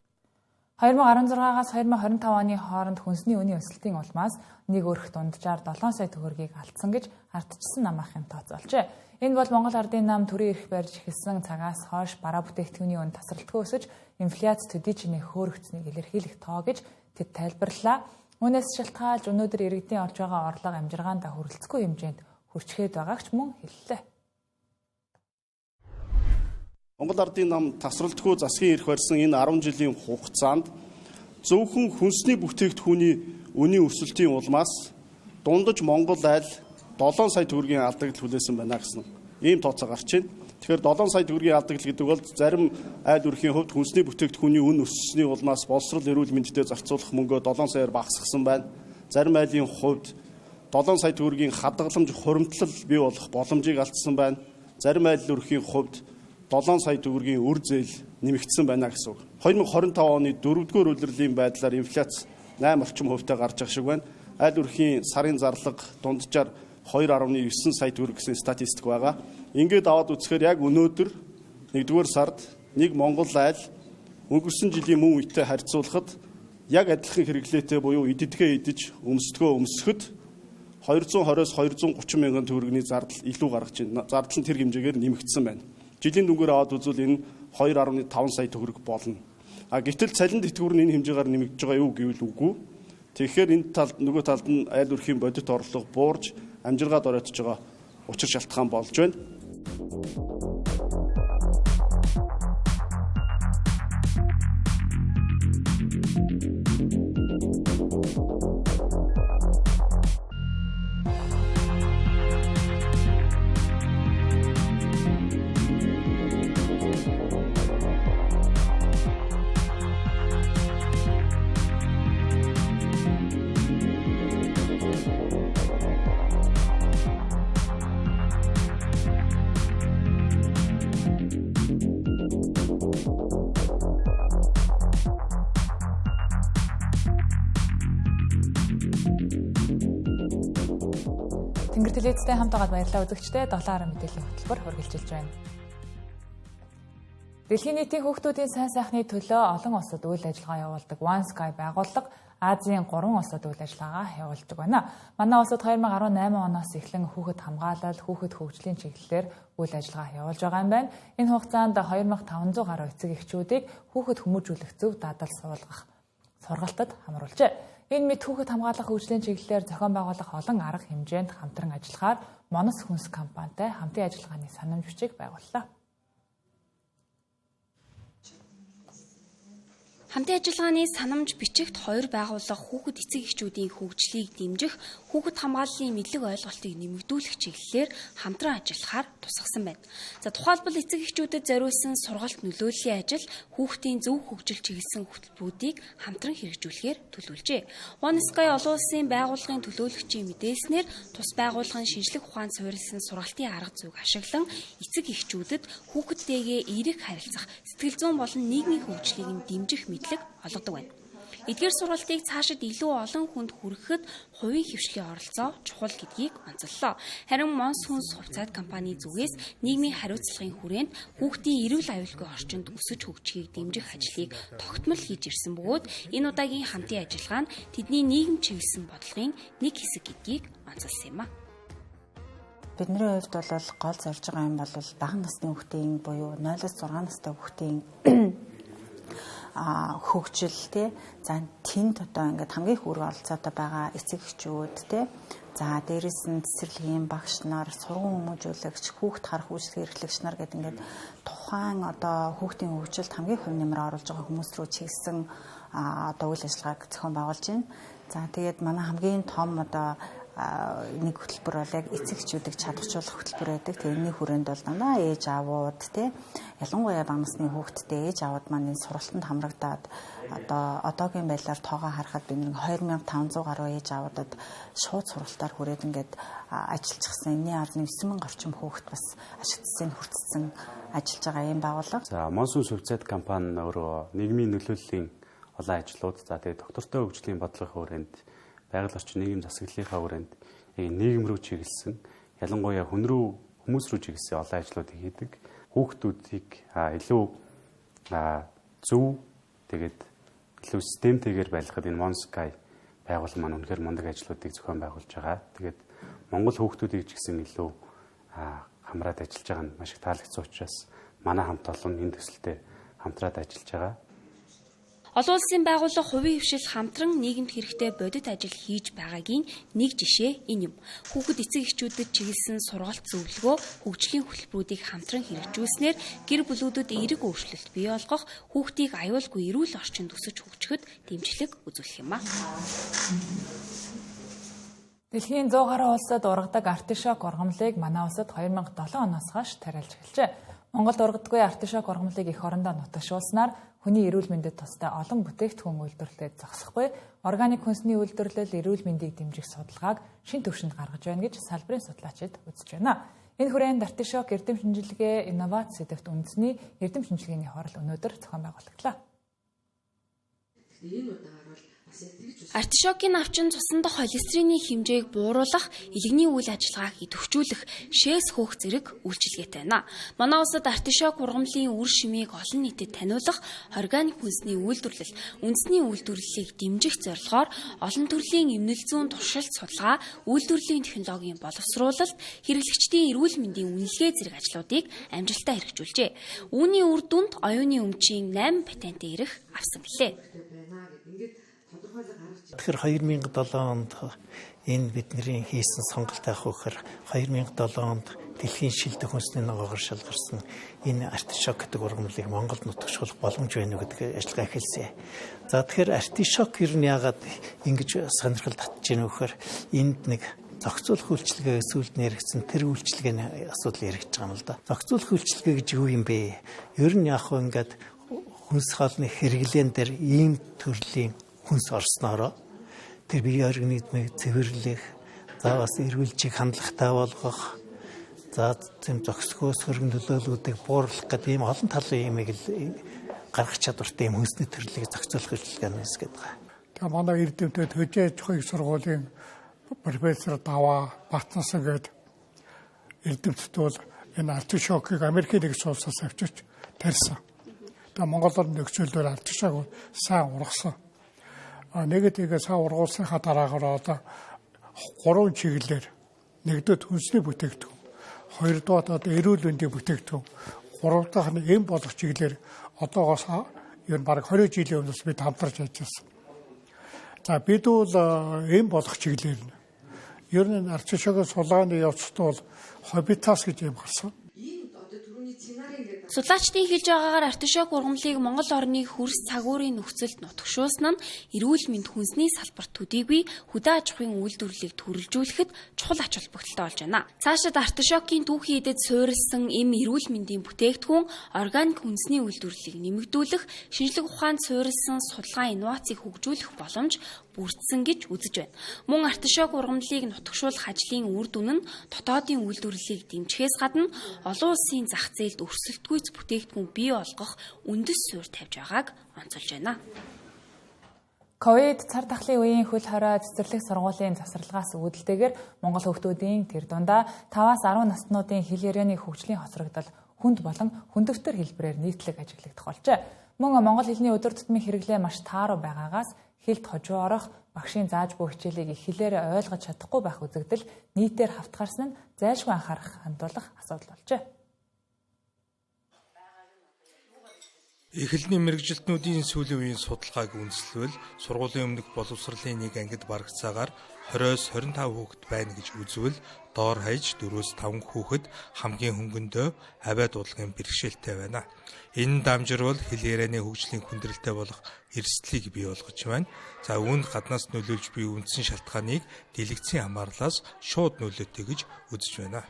2016-аас 2025 оны хооронд хүнсний үнийн өсөлтийн улмаас нэг өрх дунджаар 7 сая төгрөгийг алдсан гэж ардчилсан намынхын тооцоолжээ. Энэ бол Монгол Ардын нам төрийн эрх барьж эхэлсэн цагаас хойш бараа бүтээгдэхүүний үн тасралтгүй өсөж, инфляц төдий чинээ хөөрөгдсөнийг илэрхийлэх тоо гэж тэд тайлбарлаа. Үүнээс шалтгаалж өнөөдөр иргэдийн олж байгаа орлого амжиргаандаа хүрэлцэхгүй хэмжээнд хүрчгээд байгааг ч мөн хэллээ. Монгол Ардын нам тасралтгүй засгийн эрх барьсан энэ 10 жилийн хугацаанд зөвхөн хүнсний бүтээгдэхүүний үнийн өсөлтийн улмаас дундаж Монгол айл 7 сая төгрөгийн алдагдал хүлээсэн байна гэсэн ийм тооцоо гарч байна. Тэгэхээр 7 сая төгрөгийн алдагдал гэдэг бол зарим айл өрхийн хувьд хүнсний бүтээгдэхүүний үн өссөний улмаас боловсрол эрүүл мэндэд зарцуулах мөнгөө 7 саяар багасгасан байна. Зарим айлын хувьд 7 сая төгрөгийн хадгаламж хуримтлал бий болох боломжийг алдсан байна. Зарим айл өрхийн хувьд 7 сая төгрөгийн үр зээл нэмэгдсэн байна гэсэн үг. 2025 оны 4-р улирлын байдлаар инфляц 8 орчим хувьтай гарч байгаа шиг байна. Айл өрхийн сарын зарлага дунджаар 2.9 сая төгрөг гэсэн статистик байгаа. Ингээд аваад үзэхээр яг өнөөдөр 1-р сард нэг Монгол айл өнгөрсөн жилийн мөн үетэй харьцуулахад яг адилхан хэрэглээтэй буюу идэдгээ идэж өмсдгөө өмсөхөд 220-оос 230 мянган төгрөгийн зардал илүү гаргаж байна. Зардал нь тэр хэмжээгээр нэмэгдсэн байна. Жилийн дүнгээр аваад үзвэл энэ 2.5 сая төгрөг болно. Гэтэл цалин тэтгэвэр нь энэ хэмжээгээр нэмэгдэж байгаа юу гэвэл үгүй. Тэгэхээр энэ талд нөгөө талд нь айл өрхийн бодит орлого буурж амжиргаад оройтж байгаа учир шалтгаан болж байна. Тэнгэр телевизтэй хамтаагаад баярлалаа үзэгчдээ 7 мэдээллийн хөтөлбөр хүргэлжилж байна. Дэлхийн нийтийн хүүхдүүдийн сайн сайхны төлөө олон улсад үйл ажиллагаа явуулдаг One Sky байгууллага Азийн 3 улсад үйл ажиллагаагаа явуулдаг байна. Манай улсад 2018 оноос эхлэн хүүхэд хамгаалал, хүүхэд хөгжлийн чиглэлээр үйл ажиллагаа явуулж байгаа юм байна. Энэ хугацаанд 2500 гаруй эцэг эхчүүдийг хүүхэд хүмүүжүүлэх зөв даатгал суулгах сургалтад хамруулжээ. Энэ мэд хүүхэд хамгаалах хөгжлийн чиглэлээр зохион байгуулах олон арга хэмжээнд хамтран ажиллахаар Монос хүнс компанитай хамтын ажиллагааны санамж бичиг байгууллаа. Хамтын ажиллагааны санамж бичигт хоёр байгууллага хүүхэд эцэг эхчүүдийн хөгжлийг дэмжих, хүүхэд хамгааллын мэдлэг ойлголтыг нэмэгдүүлэх чиглэлээр хамтран ажиллахаар тусгасан байна. За тухайлбал эцэг эхчүүдэд зориулсан сургалт нөлөөллийн ажил хүүхдийн зөв хөгжил чиглэсэн хөтөлбөрүүдийг хамтран хэрэгжүүлэхээр төлөвлөжээ. One Sky олон улсын байгууллагын төлөөлөгчийн мэдээлснээр тус байгууллагын шинжлэх ухаанд суурилсан сургалтын арга зүйг ашиглан эцэг эхчүүдэд хүүхэдтэйгээ эерэг харилцах, сэтгэл зүйн болон нийгмийн хөгжлийг нь дэмжих мэдлэг олгодог байна. Эдгээр сургалтыг цаашид илүү олон хүнд хүрэхэд хувийн хвшлийн оролцоо чухал гэдгийг онцоллоо. Харин Монс хүнс хувьцаат компани зүгээс нийгмийн хариуцлагын хүрээнд хүүхдийн эрүүл аюулгүй орчинд өсөж хөгжихийг дэмжих ажлыг тогтмол хийж ирсэн бөгөөд энэ удаагийн хамтын ажиллагаа нь тэдний нийгэм чиглэсэн бодлогын нэг хэсэг гэдгийг онцолсон юм а. Бидний хувьд бол гол зорж байгаа юм бол бага насны хүүхдийн буюу 0-6 настай хүүхдийн хөгжил тий за тэнд одоо ингээд хамгийн хүрээ оролцоотой байгаа эцэг эхчүүд тий за дээрэс нь цэцэрлэгийн багш нар, сургууль хүмүүжүүлэгч, хүүхд харах үйлчлэг эрхлэгч нар гэдэг ингээд тухайн одоо хүүхдийн хөгжилд хамгийн хувь нэмэр оруулж байгаа хүмүүс рүү чиглэсэн одоо үйл ажиллагааг зохион байгуулж байна. За тэгээд манай хамгийн том одоо нэг хөтөлбөр бол яг эцэг эхчүүдийг чадваржуулах хөтөлбөр байдаг. Тэрний хүрээнд бол дандаа ээж аавууд тий ялангуяа бага насны хүүхэдтэй ээж аавууд маань энэ сургалтанд хамрагдаад одоо одоогийн байдлаар тоогоо харахад бид нэг 2500 гаруй ээж аавуудад шууд сургалтаар хүрээд ингээд ажиллаж гисэн. Энэний ард нь 9000 орчим хүүхэд бас ашиг цэцэнд хүртсэн ажиллаж байгаа юм байгууллага. За Монс хүнс хувьцаат компани өөрөө нийгмийн нөлөөллийн олон ажлууд за тэгээд доктортой хөгжлийн бодлогын хүрээнд байгаль орчин нийгэм засаглалынхаа хүрээнд нийгэм рүү чиглэсэн ялангуяа хүмүүс рүү чиглэсэн олон ажлуудыг хийдэг. Хүүхдүүдийг илүү зөв тэгээд илүү системтэйгээр байлгахад энэ One Sky байгууллага маань үнэхээр мундаг ажлуудыг зохион байгуулж байгаа. Тэгээд Монгол хүүхдүүдийг ч гэсэн илүү хамраад ажиллаж байгаа нь маш их таалагдсан учраас манай хамт олон энэ төсөлтэй хамтраад ажиллаж байгаа. Олон улсын байгууллага хувийн хвшил хамтран нийгэмд хэрэгтэй бодит ажил хийж байгаагийн нэг жишээ энэ юм. Хүүхэд эцэг эхчүүдэд чиглэсэн сургалт зөвлөгөө, хөгжлийн хөтөлбөрүүдийг хамтран хэрэгжүүлснээр гэр бүлүүдэд эерэг өөрчлөлт бий болгох, хүүхдийг аюулгүй эрүүл орчинд өсөж хөгжөхөд дэмжлэг үзүүлэх юм а. Дэлхийн 100 гаруй улсад ургадаг артишок ургамлыг манай улсад 2007 оноос хойш тариалж эхэлжээ. Монголд ургадаггүй артишок ургамлыг эх орондоо нутагшуулснаар хүний эрүүл мэндэд тустай олон бүтээгдэхүүн үйлдвэрлэлд зогсохгүй, органик хүнсний үйлдвэрлэл эрүүл мэндийг дэмжих судалгааг шин түвшинд гаргаж байна гэж салбарын судлаачид үзэж байна. Энэ хүрээнд артишок эрдэм шинжилгээ инновац сэдвт үндэсний эрдэм шинжилгээний хорол өнөөдөр зохион байгуулагдлаа. Энэ удаагаар бол артишокийн навчин цуснд холестерины хэмжээг бууруулах, илгэний үйл ажиллагааг идэвхжүүлэх шээс хөөх зэрэг үйлчилгээтэй байна. Манай улсад артишок ургамлын үр шимийг олон нийтэд таниулах, органик хүнсний үйлдвэрлэл, үндэсний үйлдвэрлэлийг дэмжих зорилгоор олон төрлийн эмнэлэг зүйн туршилт судалгаа, үйлдвэрлэлийн технологийн боловсруулалт, хэрэглэгчдийн эрүүл мэндийн үнэлгээ зэрэг ажлуудыг амжилттай хэрэгжүүлжээ. Үүний үр дүнд оюуны өмчийн 8 патентын эрх авсан гэлээ. Тэгэхээр 2007 онд энэ бидний хийсэн сонголт авах вөхөр 2007 онд дэлхийн шилдэг хүнсний ногоогоор шалгарсан энэ артишок гэдэг ургамлыг Монголд нутагшуулах боломж байна гэдэг ажиллагаа эхэлсэн. За тэгэхээр артишок ер нь яагаад ингэж сонирхол татж байна вөхөр энд нэг зохицуулах үйлчилгээ эсвэл нэрэгдсэн тэр үйлчилгээний асуудал яригдж байгаа юм л да. Зохицуулах үйлчилгээ гэж юу юм бэ? Ер нь яг хөө ингээд хүнс хоолны хэрэглэн дээр ийм төрлийн хүнс орсноороо тэр биеийн организмыг цэвэрлэх, за бас эрүүлжийг хандлагатай болгох, за тийм зохисгоос хөргөн нөлөөллүүдийг бууруулах гэдэг ийм олон талын юмыг л гаргах чадвартай юм хүнсний төрлийг зохицуулах үйлчилгээнээс гэдэг байгаа. Тэгээ манай эрдэмтэд Хөжөө аж ахуйн сургуулийн профессор Даваа Батнасан гээд эрдэмтэд бол энэ артишокийг Америкийн нэгдсэн улсаас авчирч тарьсан. Тэгээ Монголоор нөхцөлөөр артишок сайн ургасан. Нэгдүгээр сайн ургуулсныхаа дараагаар одоо 3 чиглэлээр нэгдүгээр хүнсний бүтээгдэхүүн, хоёрдугаар одоо эрүүл мэндийн бүтээгдэхүүн, гуравдугаар нь эм болох чиглэлээр одоогоос ер нь бараг 20 жилийн өмнөөс бид хамтарч ажилласан. За бид бол эм болох чиглэлээр нь ер нь артишокын сулгааны явцад бол хобитас гэж юм гарсан. Судлаачдын хэлж байгаагаар артишок ургамлыг Монгол орны хөрс цагуурын нөхцөлд нутагшуулсан нь эрүүл мэнд хүнсний салбарт төдийгүй хөдөө аж ахуйн үйлдвэрлэлийг төрөлжүүлэхэд чухал ач холбогдолтой болж байна. Цаашид артишокийн түүхийн эдэд суурилсан эм эрүүл мэндийн бүтээгдэхүүн, органик хүнсний үйлдвэрлэлийг нэмэгдүүлэх, шинжлэх ухаанд суурилсан судалгаа инновацийг хөгжүүлэх боломж бүрдсэн гэж үзэж байна. Мөн артишок ургамлыг нутагшуулах ажлын үр дүн нь дотоодын үйлдвэрлэлийг дэмжихээс гадна олон улсын зах зээлд өрсөлдөхүйц бүтээгдэхүүн бий болгох үндэс суурь тавьж байгааг онцолж байна. Ковид цар тахлын үеийн хөл хорой цэцэрлэг сургуулийн завсарлагаас үүдэлтэйгээр Монгол хүүхдүүдийн тэр дундаа 5-аас 10 наснуудын хэл ярианы хөгжлийн хоцрогдол хүнд болон хүндөвтөр хэлбэрээр нийтлэг ажиглагдах болжээ. Мөн Монгол хэлний өдөр тутмын хэрэглээ маш тааруу байгаагаас хэлд хожуу орох, багшийн зааж буй хичээлийг их хэлээр ойлгож чадахгүй байх үзэгдэл нийтээр хавтгаарсан нь зайлшгүй анхаарах хандуулах асуудал болжээ. Эхлэлний мэрэгжилтнүүдийн сүүлийн үеийн судалгааг үндэслэвэл сургуулийн өмнөх боловсролын нэг ангид барагцаагаар 20-с 25 хүүхэд байна гэж үзвэл доор хаяж 4-с 5 хүүхэд хамгийн хөнгөндөө авиа дуудлагын бэрхшээлтэй байна. Энэ дамжирвал хэл ярианы хөгжлийн хүндрэлтэй болох эрсдлийг бий болгож байна. За үүнд гаднаас нөлөөлж буй үндсэн шалтгааныг дэлгэцийн хамаарлаас шууд нөлөөтэй гэж үзэж байна.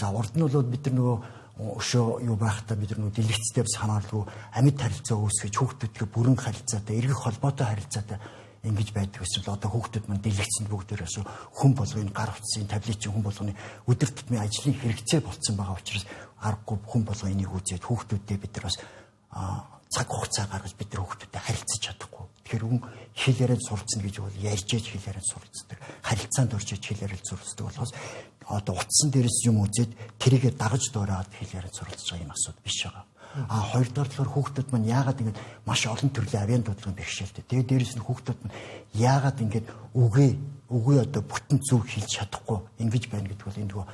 За урд нь бол бид нөгөө өшөө юу байхдаа бид нөгөө дэлгэцтэй бас хамааралгүй амьд харилцаа үүсгэж хүүхдүүдтэй бүрэн харилцаатай, эргэх холбоотой харилцаатай ингэж байдаг эсвэл одоо хүүхдүүд маань дэлгэцэнд бүгдээрээс хүн болгоны гар утсын таблетийн хүн болгоны өдөр тутмын ажлын хэрэгцээ болцсон байгаа учраас аргагүй хүн болго энийг үзээд хүүхдүүдтэй бид нар бас цаг хугацаа гаргаж бид нар хүүхдүүдтэй харилцаж чадахгүй. Тэгэхээр хэл яриад сурцсан гэж бол ярьж хэл яриад сурцдаг. Харилцаанд орж хэл яриад сурцдаг болохоос одоо утсан дээрээс юм үзээд тэрийгэ дагаж дуурайгаад хэл яриад суралцж байгаа юм асуудал биш байгаа. Хоёрдугаар талаар хүүхдүүд маань яагаад ингэж маш олон төрлийн авиан дуудлагын бэрхшээлтэй. Тэгээд дээрээс нь хүүхдүүд маань яагаад ингэж үгээ одоо бүтэн зөв хэлж чадахгүй ингэж байна гэдэг бол энэ нөгөө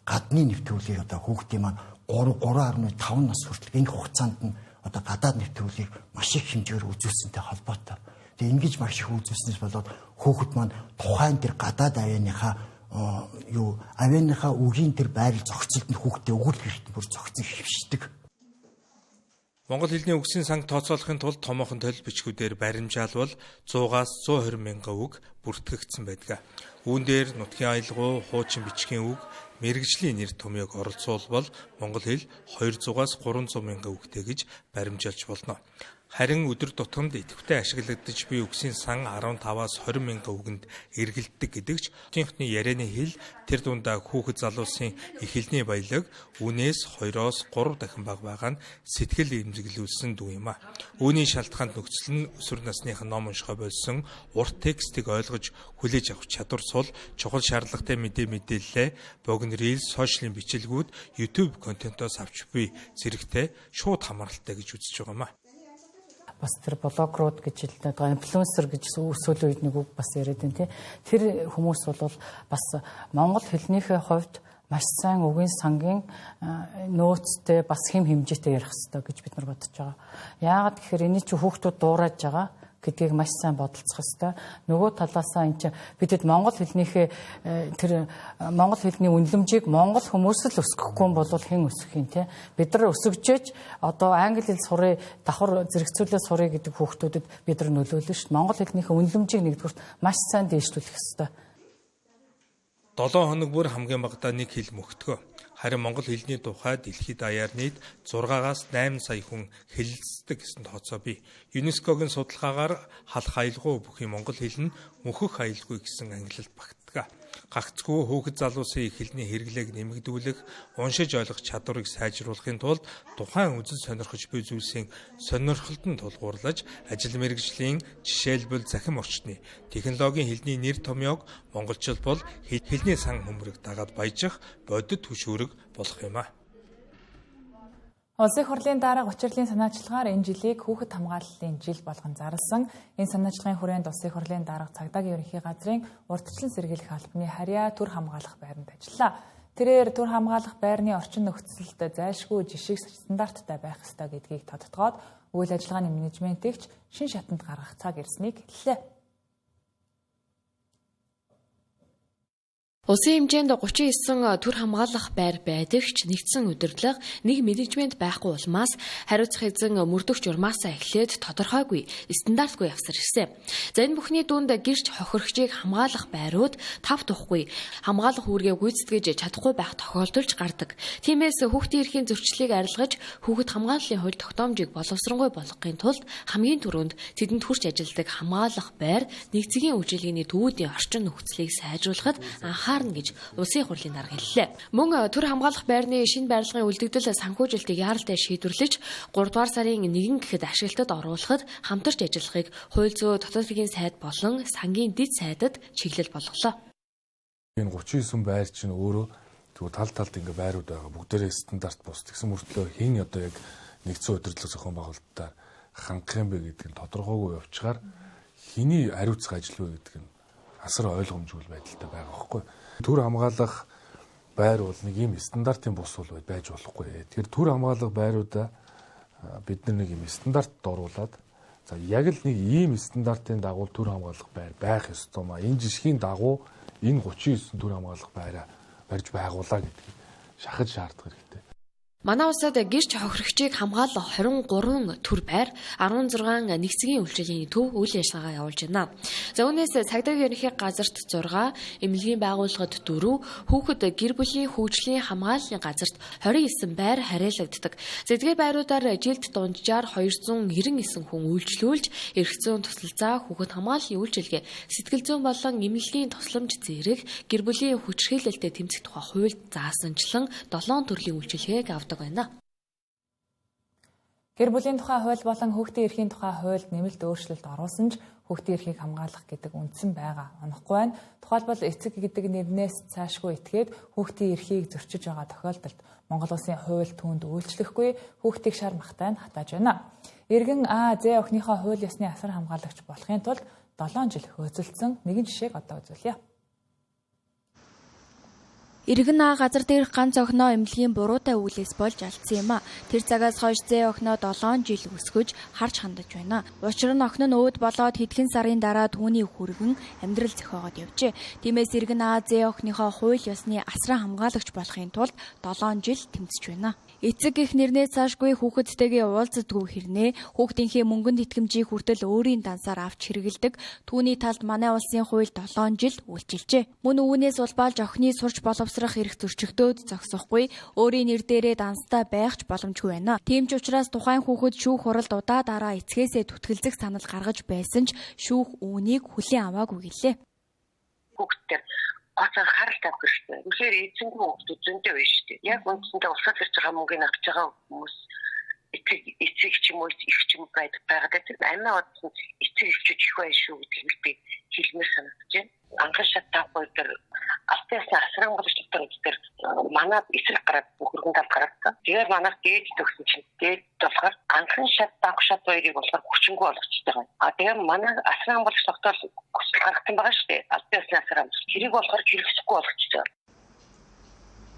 гадны нэвтрүүлгийг одоо хүүхдийн маань 3.5 нас хүртэл энэ хугацаанд нь одоо гадаад нэвтрүүлгийг маш их хэмжээгээр үзүүлсэнтэй холбоотой. Тэгээ ингэж маш их үзүүлснээс болоод хүүхэд маань тухайн тэр гадаад авианыхаа авианыхаа үгийн тэр байрал зохицолд нь хүүхдээ өгүүлэх хэрэгтэй бүр зохицсон хөвшдөг. Монгол хэлний үгсийн санг тооцоолохын тулд томоохон толь бичгүүдээр баримжаалбал 100-аас 120 мянган үг бүртгэгдсэн байдаг. Үүн дээр нутгийн аялгау, хуучин бичгийн үг, мэргэжлийн нэр томьёог оролцуулбал монгол хэл 200-аас 300 мянган үгтэй гэж баримжаалж болно. Харин өдөр тутамд идэвхтэй ашиглагдаж буй үгсийн сан 15-аас 20 мянган үгэнд эргэлддэг гэдэгч хотынхны ярианы хэл тэр дундаа хүүхэд залуусын их хэлний баялаг үүнээс 2-оос 3 дахин бага байгаа нь сэтгэл эмзэглүүлсэн дүү юм а. Үүний шалтгаанд нөхцөл нь өсвөр насных ном уншихаа болсон урт текстийг ойлгож хүлээж авах чадвар сул чухал шаардлагатай мэдээлэлээ богино рилс, сошиалын бичлэгүүд, YouTube контентоос авч буй зэрэгтэй шууд хамааралтай гэж үзэж байгаа юм а. Бас тэр блогерууд гэж хэлдэг инфлюенсер гэж сүүлийн үед нэг үг бас яриад байна тий. Тэр хүмүүс бол бас монгол хэлнийхээ хувьд маш сайн үгийн сангийн нөөцтэй бас хэм хэмжээтэй ярих хэрэгтэй гэж бид нар бодож байгаа. Яагаад гэхээр энэ чинь хүүхдүүд дуурайж байгаа гэдгийг маш сайн бодолцох хэрэгтэй. Нөгөө талаасаа энэ чинь бидэд монгол хэлнийхээ тэр монгол хэлний үнэлэмжийг монгол хүмүүс л өсгөхгүй бол хэн өсгөх юм те. Бид нар өсөжж одоо англи хэл сурыг давхар зэрэгцүүлээ сурыг гэдэг хүүхдүүдэд бид нар нөлөөлнө шүү дээ. Монгол хэлнийхээ үнэлэмжийг нэгдүгээр маш сайн дээшлүүлэх хэрэгтэй. 7 хоног бүр хамгийн багадаа нэг хэл мөхтгөө. Харин монгол хэлний тухай дэлхийд даяар нийт 6-аас 8 сая хүн хэлэлцдэг гэсэн тооцоо бий. ЮНЕСКОгийн судалгаагаар халах аялгау бүхий монгол хэл нь мөхөх аялгүй гэсэн ангилалд багтдаг. Гагцгүй хүүхэд залуусын их хэлний хэрэглээг нэмэгдүүлэх, уншиж ойлгох чадварыг сайжруулахын тулд тухайн үзэл сонирхож буй зүйлсийн сонирхолтод тулгуурлаж, ажил мэргэжлийн жишээлбэл захим орчны технологийн хэлний нэр томьёог монголчууд бол хэлний сан хөмрөг дагаад баяжих бодит түшүүрэг болох юм а. Улсын хурлын дарга учирлын санаачлагаар энэ жилийг хүүхэд хамгааллын жил болгон зарласан. Энэ санаачлагын хүрээнд Улсын хурлын дарга цагдаагийн ерөнхий газрын урьдчилан сэргийлэх албаны харьяа төр хамгаалах байранд ажиллаа. Тэрээр төр хамгаалах байрны орчин нөхцөлд зайлшгүй жишг стандарттай байх ёстой гэдгийг тодтогоод үйл ажиллагааны менежментигч шин шатанд гаргах цаг ирснийг хэллээ. Улсын хэмжээнд 39 төр хамгаалах байр байдаг ч нэгдсэн удирдлага нэг менежмент байхгүй улмаас хариуцах эзэн мөрдөгч урмаасаа эхлээд тодорхойгүй стандартгүй явсаар ирсэн. За энэ бүхний дунд гэрч хохирогчийг хамгаалах байрууд тав тухгүй хамгаалах үүргээ гүйцэтгэж чадахгүй байх тохиолдолж гардаг. Тиймээс хүүхдийн эрхийн зөрчлийг арилгаж хүүхэд хамгааллын хууль тогтоомжийг боловсронгуй болгохын тулд хамгийн түрүүнд тэдэнд хүрч ажилладаг хамгаалах байр нэгцгийн үйлчилгээний төвүүдийн орчин нөхцөлийг сайжруулахад гэж Улсын хурлын дарга хэллээ. Мөн төр хамгаалах байрны шинэ барилгын үлдэгдэл санхүүжилтийг яаралтай шийдвэрлэж 3 дугаар сарын 1 гэхэд ашиглалтад оруулахад хамтарч ажиллахыг хууль зүйн дотоод хэргийн сайд болон сангийн дэд сайдад чиглэл болголоо. Энэ 39 байр чинь өөрөө тэгвэл талд ингээ байрууд байгаа. Бүгдээрээ стандарт бус. Тэгсэн мөртлөө хэн одоо яг нэгдсэн удирдлага зохион байгуулалтаар хангах юм бэ гэдгийг тодорхойгүй явчихаар хэний хариуцах ажил вэ гэдэг нь асар ойлгомжгүй байдалтай байгаа байхгүй. Төр хамгаалах байр бол нэг юм стандартын бус бол байж болохгүй. Тэгэхээр төр хамгаалах байруудаа бид нэг юм стандартд оруулаад за яг л нэг ийм стандартын дагуу төр хамгаалах байр байх ёстой маа. Энэ жишгийн дагуу энэ 39 төр хамгаалах байраа барьж байгуулаа гэдгийг шахаж шаардах хэрэгтэй. Манай улсад гэрч хохирогчийг хамгаалах 23 төр байр 16 нэгцгийн үйлчилгээний төв үйл ажиллагаа явуулж байна. За үүнээс цагдаагийн ерөнхий газарт 6, эмнэлгийн байгууллагад 4, хүүхэд гэр бүлийн хөгжлийн хамгааллын газарт 29 байр хариалагддаг. Эдгээр байруудаар жилд дунджаар 299 хүн үйлчлүүлж, эрх зүйн тусалцаа, хүүхэд хамгааллын үйлчилгээ, сэтгэл зүйн болон эмнэлгийн тусламж зэрэг гэр бүлийн хүчирхийлэлтэд тэмцэх тухай хуульд заасанчлан 7 төрлийн үйлчилгээг авдаг. Гэр бүлийн тухай хууль болон хүүхдийн эрхийн тухай хуульд нэмэлт өөрчлөлт оруулсан ч хүүхдийн эрхийг хамгаалах гэдэг үндсэн байгаа онохгүй байна. Тухайлбал эцэг гэдэг нэрнээс цаашгүй итгээд хүүхдийн эрхийг зөрчиж байгаа тохиолдолд Монгол улсын хууль түүнд үйлчлэхгүй хүүхдийг шар махтай нь хатааж байна. Иргэн АЗ охиныхоо хууль ёсны асар хамгаалагч болохын тулд 7 жил хөөцөлдсөн нэгэн жишээг одоо үзүүлье. Иргэн газар дээрх ганц охиноо эмнэлгийн буруутай үйлээс болж алдсан юм а. Тэр цагаас хойш зээ охиноо 7 жил өсгөж харж хандаж байна. Учир нь охин нь өвд болоод хэдхэн сарын дараа түүний хүргэн амьдрал зохиогоод явжээ. Тиймээс иргэн зээ охиныхоо хууль ёсны асран хамгаалагч болохын тулд 7 жил тэмцэж байна. Эцэг их нэрнээс цаашгүй хүүхэдтэйгээ уулздаггүй хэрнээ хүүхдийнхээ мөнгөнд итгэмжийг хүртэл өөрийн дансаар авч хэрэгэлдэг. Түүний талд манай улсын хууль 7 жил үйлчилжээ. Мөн үүнээс улбаалж охины сурч боловсрох эрх зөрчигдөөд зогсохгүй өөрийн нэр дээрээ данстай байх ч боломжгүй байна. Тийм ч учраас тухайн хүүхэд шүүх хуралд удаа дараа эцгээсээ түтгэлзэх санал гаргаж байсан ч шүүх үүнийг хүлээн аваагүй гэлээ. Хүүхдтэй гацаа харалт авах хэрэгтэй. Үнэхээр эзэнгүй хүүхдүүд зөндөө байна шүү дээ. Яг үндсэндээ улсаас ирж байгаа мөнгөний авч байгаа хүмүүс эцэг ч юм уу их ч юм байдаг. Тэр амиа бодсон эцэг эхчүүд их байх шүү гэдгийг би хэлмээр санагдаж байна. Анхан шат таахгүй дээр алтаас асран болж дотор үстэр манай эсрэг гараад хөргөн талд гараад. Тэгээд манайх дээд төгсөн чинь дээд болохоор анхан шат таахгүй шат хоёрыг болохоор хүчингүй болгочихтой байна. Тэгээд манай асран болж дотор хүсэл гаргасан байгаа шүү дээ. Алтаас асран. Тэрийг болохоор хэрэгсэхгүй болгочихтой.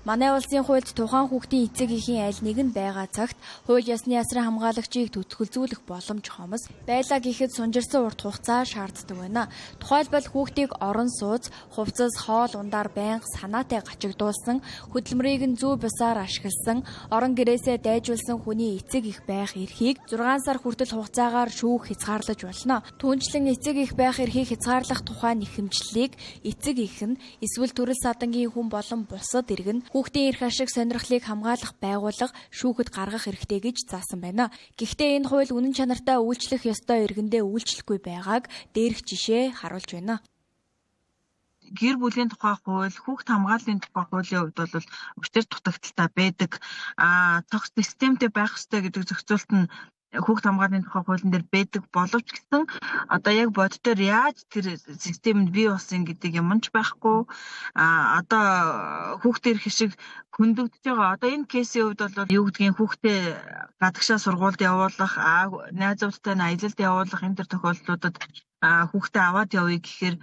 Манай улсын хуульд тухайн хүүхдийн эцэг эхийн аль нэг нь байгаа цагт хууль ёсны асран хамгаалагчийг төтгөлзүүлэх боломж хомос байлаа гэхэд сунжирсан урт хугацаа шаарддаг байна. Тухайлбал хүүхдийг орон сууц, хувцас, хоол ундаар байнга санаатай гачигдуулсан, хөдөлмөрийг нь зөв бусаар ашигласан, орон гэрээсээ дайжуулсан хүний эцэг их байх эрхийг 6 сар хүртэл хугацаагаар шүүх хязгаарлаж болно. Түүнчлэн эцэг их байх эрхийг хязгаарлах тухайн нэхэмжлэлийг эцэг их нь эсвэл төрөл садангийн хүн болон бусад иргэн хүүхдийн эрх ашиг сонирхлыг хамгаалах байгууллага шүүхэд гаргах хэрэгтэй гэж заасан байна. Гэхдээ энэ хууль үнэн чанартай үйлчлэх ёстой иргэндээ үйлчлэхгүй байгааг дээрх жишээ харуулж байна. Гэр бүлийн тухай хууль, хүүхд хамгааллын тухай хуулийн хувьд бол учир дутагдaltaй байдаг. Цогц системтэй байх ёстой гэдэг зохицуулт нь хүүхд хамгааллын тухай хуулийн дээр байдаг боловч гэсэн одоо яг боддоор яаж тэр системд бий болсон гэдэг юм ч байхгүй. Одоо хүүхдийн эрх ашиг хөндөгдөж байгаа. Одоо энэ кейсийн хувьд бол юу гэдгийг хүүхдээ гадагшаа сургуульд явуулах, найзуудтай нь аялалд явуулах энэ төр тохиолдлуудад хүүхдээ аваад явъя гэхээр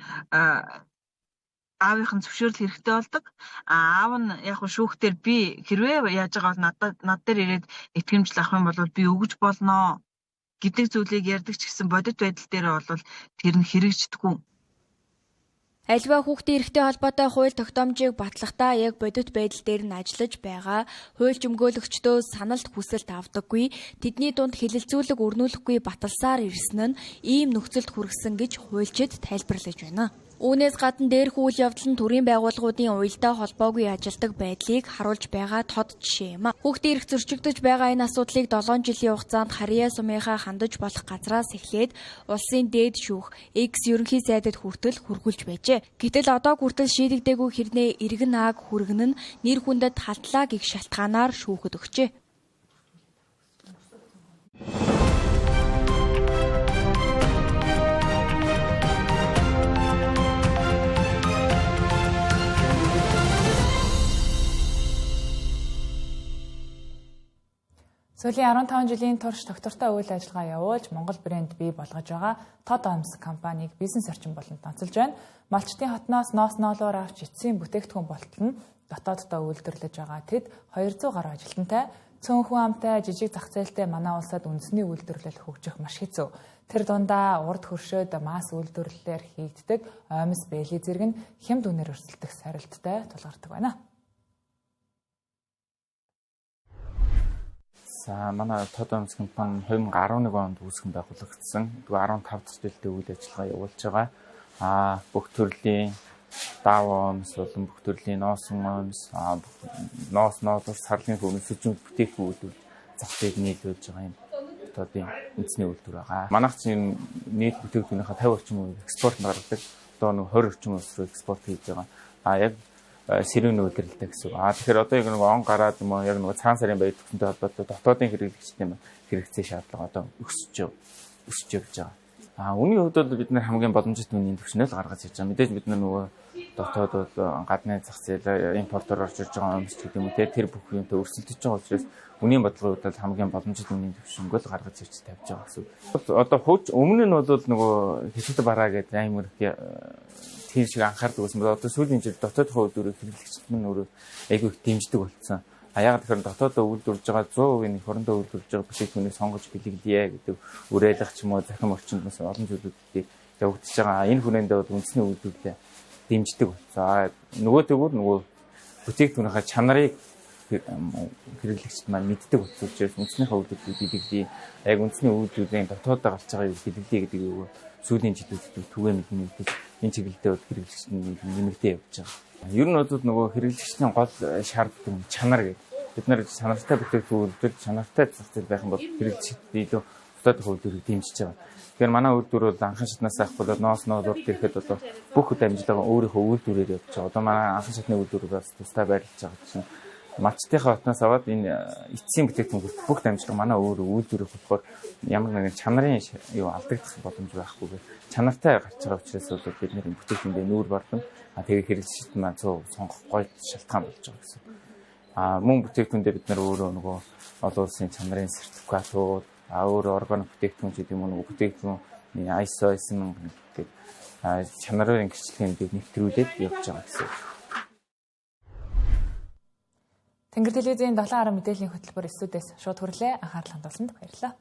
аавынхын зөвшөөрөл хэрэгтэй болдог. Аав нь яг шүүхтэр би хэрвээ яаж байгаа бол над дээр ирээд итгэмжл авах юм бол би өгж болно гэдэг зүйлийг ярьдаг ч гэсэн бодит байдал дээр бол тэр нь хэрэгждэггүй. Альва хүүхдийн эрхтэй холбоотой хууль тогтоомжийг батлахдаа яг бодит байдал дээр нь ажиллаж байгаа хууль жимгөөлөгчдөө саналт хүсэлт авдаггүй, тэдний дунд хилэлцүүлэг өрнүүлэхгүй баталсаар ирсэн нь ийм нөхцөлд хүргэсэн гэж хуульчид тайлбарлаж байна. Үүнээс гадна дээрх үйл явдал нь төрийн байгууллагуудын уялдаа холбоогүй ажилдаг байдлыг харуулж байгаа тод жишээ юм. Хүүхдийн эрх зөрчигдөж байгаа энэ асуудлыг 7 жилийн хугацаанд Харьяа сумынхаа хандаж болох газраас эхлээд улсын дээд шүүх X ерөнхий сайдад хүртэл хургуулж байжээ. Гэтэл одоо хүртэл шийдэгдээгүй хэрнээ иргэн ааг хүргэн нь нэр хүндэд халтлаа гэх шалтгаанаар шүүхэд өгчээ. Сүүлийн 15 жилийн турш доктортой үйл ажиллагаа явуулж Монгол брэнд бий болгож байгаа Тод Омс компанийг бизнес орчин болонд онцолж байна. Малчтын хотноос ноос ноолоор авч эцсийн бүтээгдэхүүн болтол нь дотооддоо үйлдвэрлэж байгаа тэд 200 гаруй ажилтнтай, цөөнхөн амтай, жижиг зах зээлтэй манай улсад үндэсний үйлдвэрлэл хөгжих маш хэцүү. Тэр дундаа урд хөршөөд масс үйлдвэрлэлээр хийгддэг Омс бэли зэрэг нь хямд үнээр өрсөлдөх сорилттой тулгардаг байна. Манай Тод Омс компани 2011 онд үүсгэн байгуулагдсан. 15 дахь жилдээ үйл ажиллагаа явуулж байгаа. Бүх төрлийн даав омс, болон бүх төрлийн ноосон омс, ноос ноолор сарлын хөрөнгө сүжин бүтээгдэхүүнүүд зах зээлд нийлүүлж байгаа юм. Тодын үндэсний үйлдвэр байгаа. Манайх чинь нийт бүтээгдэхүүнийхээ 50 орчим үеийг экспортод гаргадаг. Одоо 20 орчим улс руу экспорт хийж байгаа. Яг сэрүүн үйлдвэрлэлтэй гэсэн. Тэгэхээр одоо яг нэг он гараад юм уу яг нэг цагаан сарын баяр төгсөнтэй холбоотой дотоодын хэрэглэгчтэй хэрэгцээ шаардлага одоо өсөж явж байгаа. Үүний хувьд бол бид нэр хамгийн боломжит үнийн түвшнэл гаргаж ирж байгаа. Мэдээж бид нар нөгөө дотоод бол гадны зах зээл импортоор орж ирж байгаа юмс гэдэг юм уу тэр бүх юмтай өрсөлдөж байгаа учраас үнийн бодлогын хувьд хамгийн боломжит үнийн түвшингөө л гаргаж ирж тавьж байгаа гэсэн. Одоо өмнө нь бол нөгөө хэсэгт бараа гэдэг амар тийм шиг анхаардаг байсан бол одоо сүүлийн жил дотоодын үйлдвэрийг хэрэглэгчид нь өөрөө айгүй их дэмждэг болсон. Яг тэгэхээр дотоодоо үйлдвэрлэж байгаа 100% эх орондоо үйлдвэрлэж байгаа бүтээгдэхүүнийг сонгож бэлгэлдээ гэдэг уриалга ч юм уу захим орчинд бас олон зүйлүүдийг явагдаж байгаа. Энэ хүрээндээ бол үндэсний үйлдвэрлэлээ дэмждэг болсон. Нөгөө төгөр нөгөө бүтээгдэхүүнийхээ чанарыг хэрэглэгчид маань мэддэг болсон учраас үндэснийхээ үйлдвэрлэлийг бэлгэлдээ. Яг үндэсний үйлдвэрлэлийн дотоодоо гарч байгаа юу бэлгэлдээ гэдэг юу сүүлийн жилүүд түгээн мэднэ. Энэ чиглэлдээ бол хэрэглэгчид нэмэгдээ явж байгаа. Ер нь бол нөгөө хэрэглэгчдийн гол шаарддаг чанар гэдэг. Бид нар чанартай бүтээгдэхүүн үйлдвэрлэж чанартай зах зээл байх юм бол хэрэглэгчид илүү дотоод үйлдвэрийг дэмжиж байгаа. Тэгэхээр манай үйлдвэр бол анхан шатнаас авахгүй ноос нуулуур гэхэд одоо бүх дамжлагаа өөрийнхөө үйлдвэрээр явуулж байгаа. Одоо манай анхан шатны үйлдвэрээс тусдаа байрлаж байгаа чинь малчтынхаа хотноос аваад энэ эцсийн бүтээгдэхүүн бүх дамжлага манай өөрөө үйлдвэрийг болохоор ямар нэгэн чанарын юу алдагдах боломж байхгүй. Чанартай гарч байгаа учраас бол бид нэр бүтээгдэхүүндээ нүүр бардам. Тэгээ хэрэглэгчид маань 100% сонгох гоё шалтгаан болж байгаа гэсэн. Мөн бүтээгдэхүүндээ бид нар өөрөө нөгөө олон улсын чанарын сертификатууд, өөрөө органик бүтээгдэхүүн гэдэг юм уу бүтээгдэхүүн ISO 9000 гэдэг чанарын гэрчлэгийг нэвтрүүлээд явж байгаа гэсэн. Тэнгэр телевизийн 7 10 мэдээллийн хөтөлбөр студиэс шууд хүрлээ. Анхаарал хандуулсанд баярлалаа.